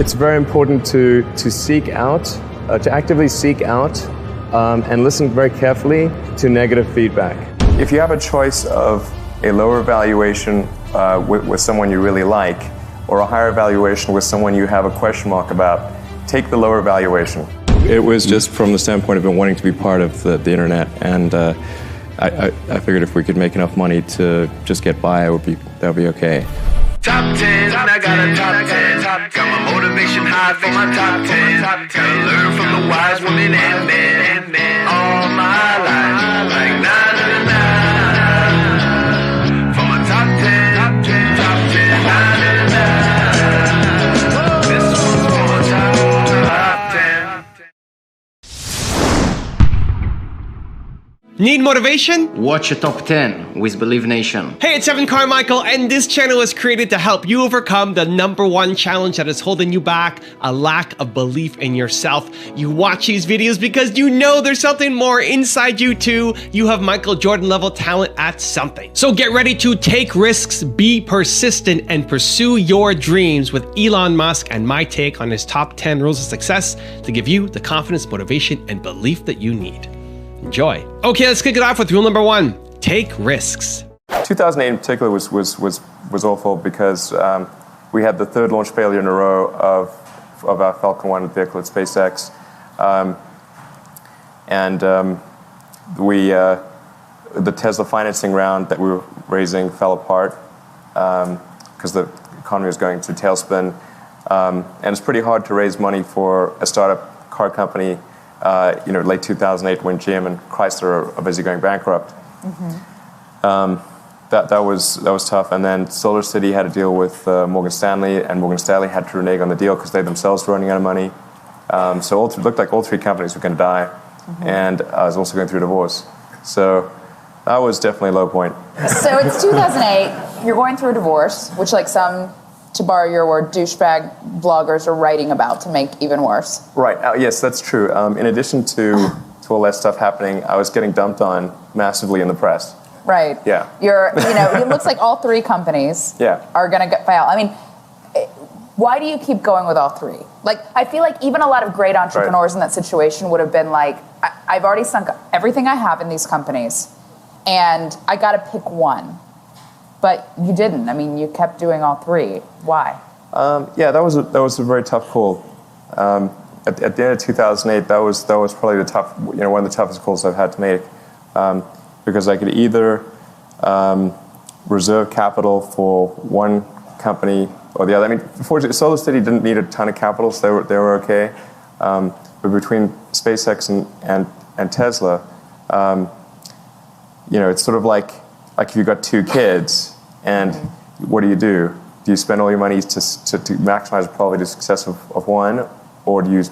It's very important to seek out, to actively seek out and listen very carefully to negative feedback. If you have a choice of a lower valuation with someone you really like, or a higher valuation with someone you have a question mark about, take the lower valuation. It was just from the standpoint of wanting to be part of the internet, and I figured if we could make enough money to just get by, that would be okay. Top 10, I got a top 10. Got my motivation high for my top 10. Gotta learn from the wise women and men. All my life, like 9 for my top 10, top 10, 9. This one's for my top 10. Need motivation? Watch a top 10 with Believe Nation. Hey, it's Evan Carmichael, and this channel is created to help you overcome the #1 challenge that is holding you back, a lack of belief in yourself. You watch these videos because you know there's something more inside you too. You have Michael Jordan level talent at something. So get ready to take risks, be persistent, and pursue your dreams with Elon Musk and my take on his top 10 rules of success to give you the confidence, motivation, and belief that you need. Enjoy. Okay, let's kick it off with rule number 1. Take risks. 2008 in particular was awful because we had the 3rd launch failure in a row of our Falcon 1 vehicle at SpaceX. The Tesla financing round that we were raising fell apart because the economy was going through tailspin. And it's pretty hard to raise money for a startup car company late 2008 when GM and Chrysler are busy going bankrupt. Mm-hmm. That was tough. And then SolarCity had a deal with Morgan Stanley, and Morgan Stanley had to renege on the deal because they themselves were running out of money. So it looked like all 3 companies were going to die. Mm-hmm. And I was also going through a divorce. So that was definitely a low point. So it's 2008, you're going through a divorce, which like some, to borrow your word, douchebag bloggers are writing about to make even worse. Right. Yes, that's true. In addition to all that stuff happening, I was getting dumped on massively in the press. Right. Yeah. It looks like all 3 companies are going to fail. I mean, why do you keep going with all 3? Like, I feel like even a lot of great entrepreneurs in that situation would have been like, I've already sunk everything I have in these companies, and I got to pick one. But you didn't. I mean, you kept doing all 3. Why? That was a very tough call. At the end of 2008, that was probably one of the toughest calls I've had to make, because I could either reserve capital for one company or the other. I mean, fortunately, SolarCity didn't need a ton of capital, so they were okay. But between SpaceX and Tesla, it's sort of like if you've got 2 kids. And what do? Do you spend all your money to maximize the probability of success of one, or do you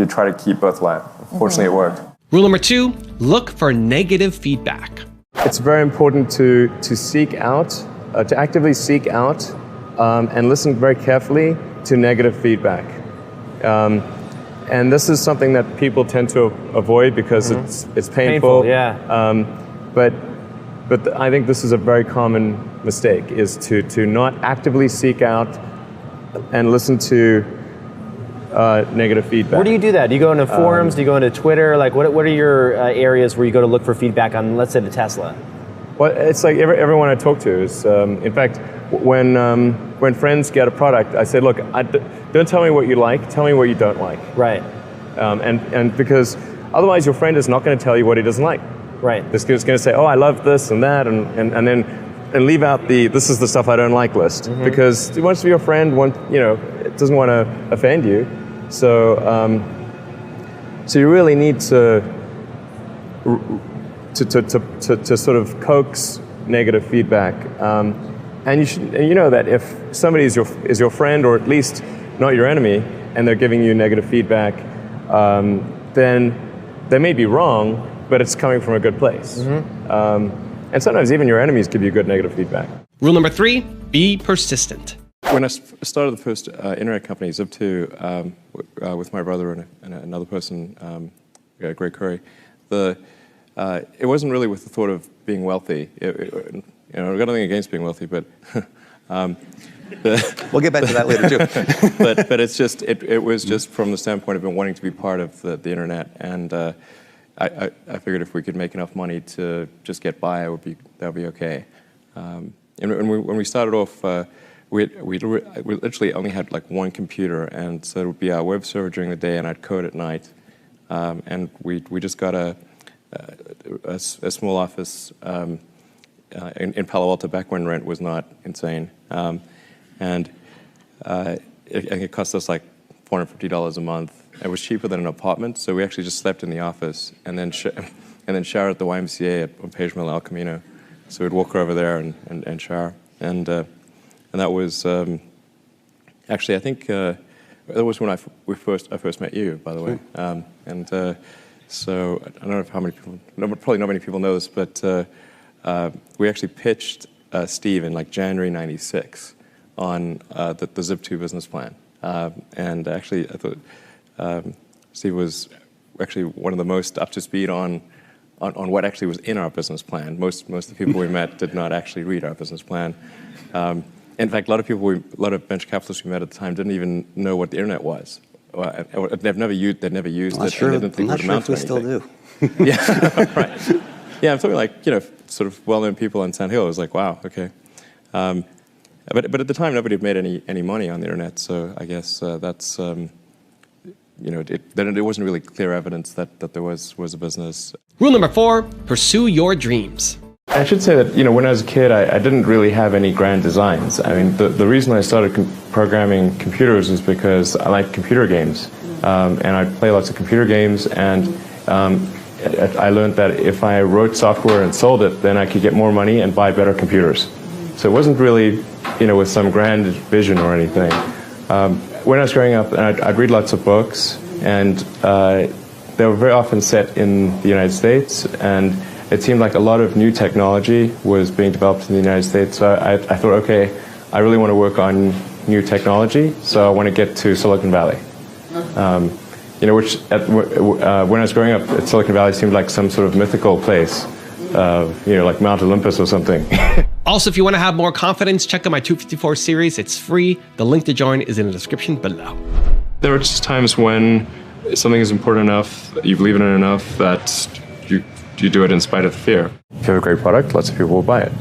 try to keep both alive? Fortunately, it worked. Rule number 2, look for negative feedback. It's very important to seek out, to actively seek out and listen very carefully to negative feedback. And this is something that people tend to avoid because it's painful. Yeah. But I think this is a very common mistake, is to not actively seek out and listen to negative feedback. Where do you do that? Do you go into forums? Do you go into Twitter? Like, what are your areas where you go to look for feedback on, let's say, the Tesla? Well, it's like everyone I talk to is, in fact, when friends get a product, I say, look, don't tell me what you like, tell me what you don't like. Right. And because otherwise your friend is not going to tell you what he doesn't like. Right. It's going to say, oh, I love this and that, and then leave out the this is the stuff I don't like list, mm-hmm. because he wants to be your friend. It doesn't want to offend you. So you really need to sort of coax negative feedback, and you know that if somebody is your friend, or at least not your enemy, and they're giving you negative feedback, then they may be wrong, but it's coming from a good place. Mm-hmm. And sometimes even your enemies give you good negative feedback. Rule number 3, be persistent. When I started the first internet company, Zip2, with my brother and another person, Greg Curry, it wasn't really with the thought of being wealthy. I've got nothing against being wealthy, but We'll get back to that later too. but it's just it was just from the standpoint of wanting to be part of the internet, and I figured if we could make enough money to just get by, that would be okay. And when we started off, we literally only had like one computer, and so it would be our web server during the day, and I'd code at night. And we just got a small office in Palo Alto back when rent was not insane, and it cost us like $450 a month. It was cheaper than an apartment, so we actually just slept in the office and then showered at the YMCA on Page Mill, El Camino. So we'd walk over there and shower, and that was actually, I think that was when I first met you, by the way. So I don't know how many people, probably not many people know this, but we actually pitched Steve in like January '96 on the Zip2 business plan, and actually I thought Steve was actually one of the most up to speed on what actually was in our business plan. Most of the people we met did not actually read our business plan. In fact, a lot of venture capitalists we met at the time didn't even know what the internet was. They'd never used it. Not sure, and they didn't think I'm not it would sure amount if we to still anything. do. Yeah, right. Yeah, I'm talking like sort of well-known people in Sand Hill. It was like, wow, okay. But at the time, nobody had made any money on the internet. So I guess that's then it wasn't really clear evidence that there was a business. Rule number 4: pursue your dreams. I should say that when I was a kid, I didn't really have any grand designs. I mean, the reason I started programming computers was because I like computer games, and I play lots of computer games, and I learned that if I wrote software and sold it, then I could get more money and buy better computers. So it wasn't really, with some grand vision or anything. When I was growing up, I'd read lots of books, and they were very often set in the United States, and it seemed like a lot of new technology was being developed in the United States. So I thought, okay, I really want to work on new technology, so I want to get to Silicon Valley. Which when I was growing up, Silicon Valley seemed like some sort of mythical place, like Mount Olympus or something. Also, if you want to have more confidence, check out my 254 series. It's free. The link to join is in the description below. There are just times when something is important enough, you believe in it enough, that you do it in spite of the fear. If you have a great product, lots of people will buy it.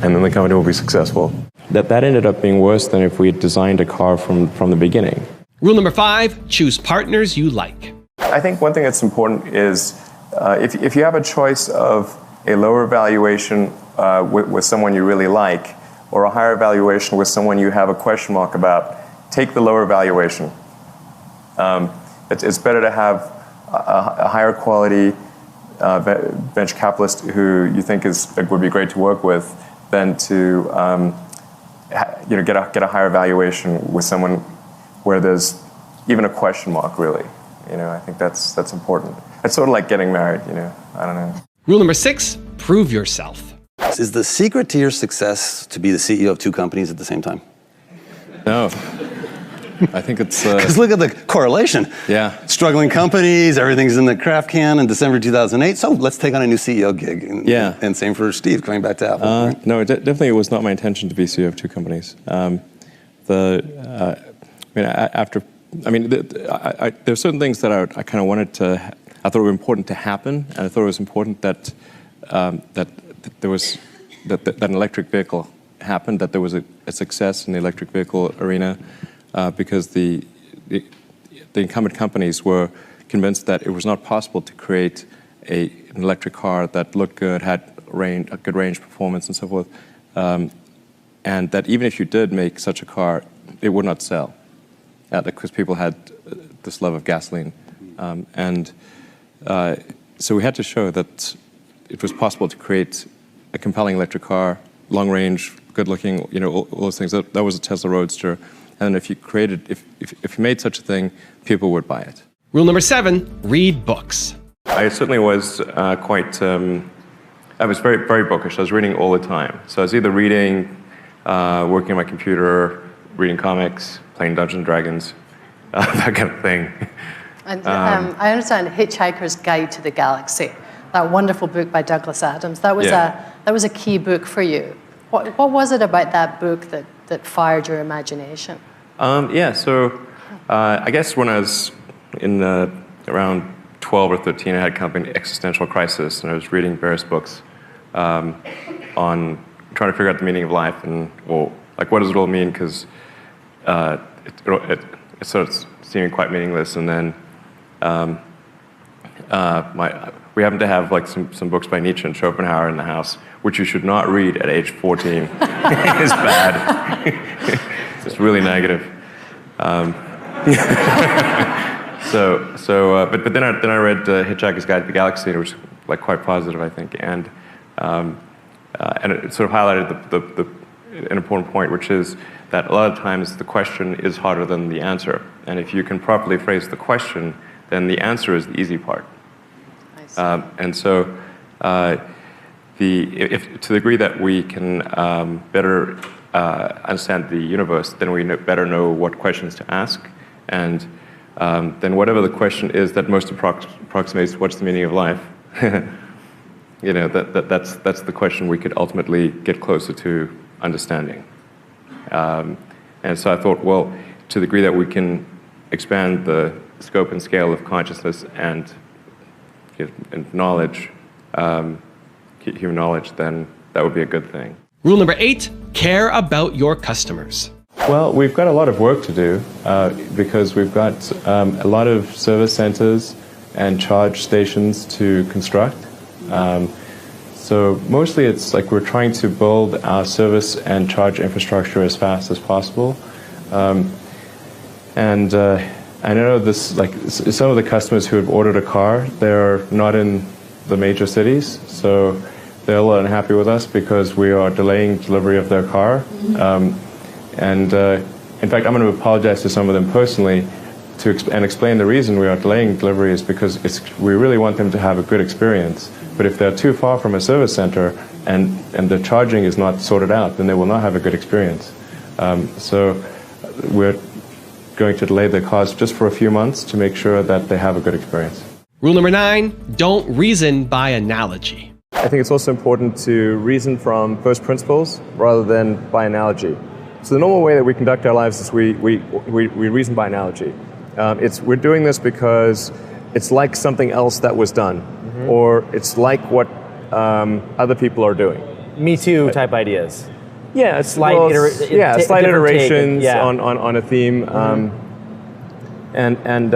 And then the company will be successful. That ended up being worse than if we had designed a car from the beginning. Rule number 5: choose partners you like. I think one thing that's important is if you have a choice of a lower valuation with someone you really like, or a higher valuation with someone you have a question mark about, take the lower valuation. It's better to have a higher quality venture capitalist who you think would be great to work with than to get a higher valuation with someone where there's even a question mark, really. I think that's important. It's sort of like getting married, I don't know. Rule number 6: prove yourself. Is the secret to your success to be the CEO of 2 companies at the same time? No. I think it's... Because look at the correlation. Yeah. Struggling companies, everything's in the craft can in December 2008, so let's take on a new CEO gig. And same for Steve, coming back to Apple. Right? No, definitely it was not my intention to be CEO of 2 companies. There's certain things that I kind of wanted to... I thought were important to happen, and I thought it was important that an electric vehicle happened, that there was a success in the electric vehicle arena, because the incumbent companies were convinced that it was not possible to create an electric car that looked good, had a good range performance and so forth, and that even if you did make such a car, it would not sell, because people had this love of gasoline. So we had to show that it was possible to create a compelling electric car, long range, good looking, all those things. That was a Tesla Roadster. And if you made such a thing, people would buy it. Rule number 7: read books. I certainly was I was very, very bookish. I was reading all the time. So I was either reading, working on my computer, reading comics, playing Dungeons and Dragons, that kind of thing. And I understand Hitchhiker's Guide to the Galaxy, that wonderful book by Douglas Adams. That was a key book for you. What was it about that book that that fired your imagination? So I guess when I was in around 12 or 13, I had kind of an existential crisis, and I was reading various books on trying to figure out the meaning of life, and like what does it all mean? Because it starts seeming quite meaningless. And then we happen to have like some books by Nietzsche and Schopenhauer in the house, which you should not read at age 14. It's bad. It's really negative. But then I read Hitchhiker's Guide to the Galaxy, which was like quite positive, I think, and it sort of highlighted an important point, which is that a lot of times the question is harder than the answer, and if you can properly phrase the question, then the answer is the easy part. And so, if to the degree that we can better understand the universe, then we better know what questions to ask, and then whatever the question is that most approximates what's the meaning of life, that's the question we could ultimately get closer to understanding. And so I thought, well, to the degree that we can expand the scope and scale of consciousness and knowledge, human knowledge, then that would be a good thing. Rule number 8, care about your customers. Well, we've got a lot of work to do because we've got a lot of service centers and charge stations to construct. So mostly it's like we're trying to build our service and charge infrastructure as fast as possible. And I know this, like some of the customers who have ordered a car, they're not in the major cities, so they're a little unhappy with us because we are delaying delivery of their car. And in fact, I'm going to apologize to some of them personally and explain the reason we are delaying delivery is because we really want them to have a good experience. But if they're too far from a service center and the charging is not sorted out, then they will not have a good experience. So we're going to delay their cars just for a few months to make sure that they have a good experience. Rule number 9, don't reason by analogy. I think it's also important to reason from first principles rather than by analogy. So the normal way that we conduct our lives is we reason by analogy. We're doing this because it's like something else that was done, or it's like what other people are doing. Me Too type ideas. Yeah, slight iterations on a theme, and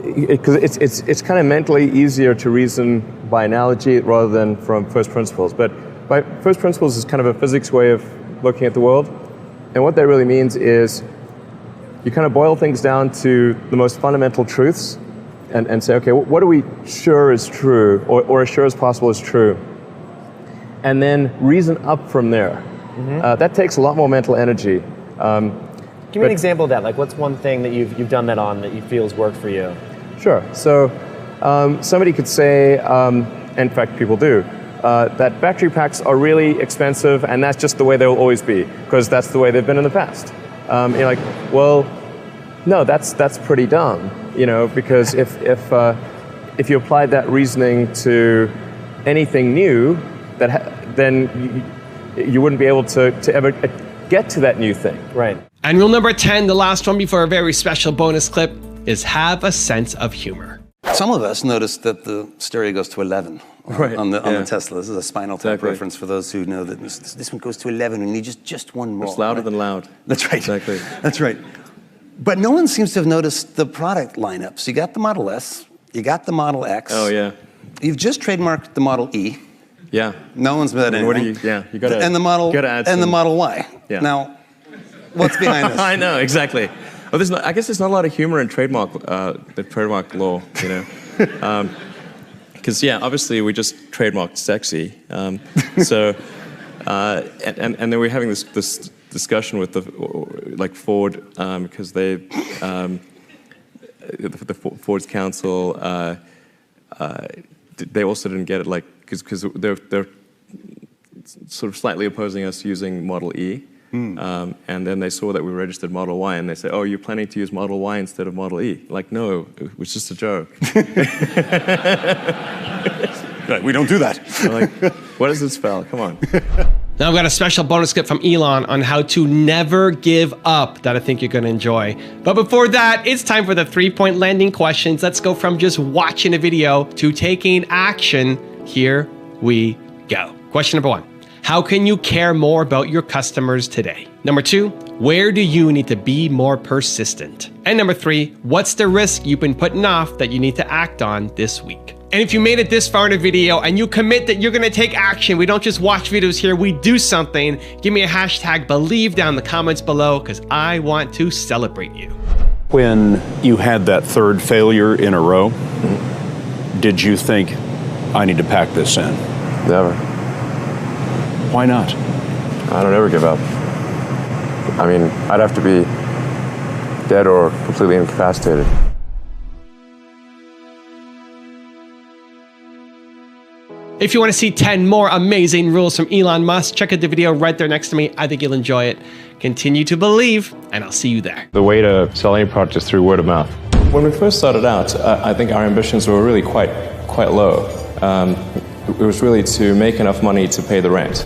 it's kind of mentally easier to reason by analogy rather than from first principles. But by first principles is kind of a physics way of looking at the world, and what that really means is you kind of boil things down to the most fundamental truths, and say, okay, what are we sure is true, or as sure as possible is true, and then reason up from there. That takes a lot more mental energy. Give me an example of that. Like, what's one thing that you've done that on that you feel has worked for you? Sure. So somebody could say, in fact, people do, that battery packs are really expensive, and that's just the way they'll always be, because that's the way they've been in the past. You're like, well, no, that's pretty dumb, because if you applied that reasoning to anything new, then you wouldn't be able to ever get to that new thing. Right. And rule number 10, the last one before a very special bonus clip, is have a sense of humor. Some of us noticed that the stereo goes to 11 on the Tesla. This is a Spinal Tap reference for those who know that this one goes to 11 and you need just one more. It's louder than loud. That's right. Exactly. That's right. But no one seems to have noticed the product lineup. So you got the Model S, you got the Model X. Oh, yeah. You've just trademarked the Model E. Yeah. No one's met anything. You got to. And the Model and the Model Y. Yeah. Now, what's behind this? I know, exactly. Well, I guess there's not a lot of humor in trademark law, because obviously we just trademarked sexy. And then we're having this discussion with Ford because the Ford's council they also didn't get it because they're sort of slightly opposing us using Model E. And then they saw that we registered Model Y, and they said, "Oh, you're planning to use Model Y instead of Model E?" Like, no, it was just a joke. Right, we don't do that. Like, what does it spell? Come on. Now I've got a special bonus clip from Elon on how to never give up that I think you're going to enjoy. But before that, it's time for the 3-point landing questions. Let's go from just watching a video to taking action. Here we go. Question number 1. How can you care more about your customers today? Number 2, where do you need to be more persistent? And number 3, what's the risk you've been putting off that you need to act on this week? And if you made it this far in a video and you commit that you're gonna take action, we don't just watch videos here, we do something, give me a hashtag believe down in the comments below because I want to celebrate you. When you had that third failure in a row, did you think, I need to pack this in? Never. Why not? I don't ever give up. I mean, I'd have to be dead or completely incapacitated. If you want to see 10 more amazing rules from Elon Musk, check out the video right there next to me. I think you'll enjoy it. Continue to believe, and I'll see you there. The way to sell any product is through word of mouth. When we first started out, I think our ambitions were really quite low. It was really to make enough money to pay the rent.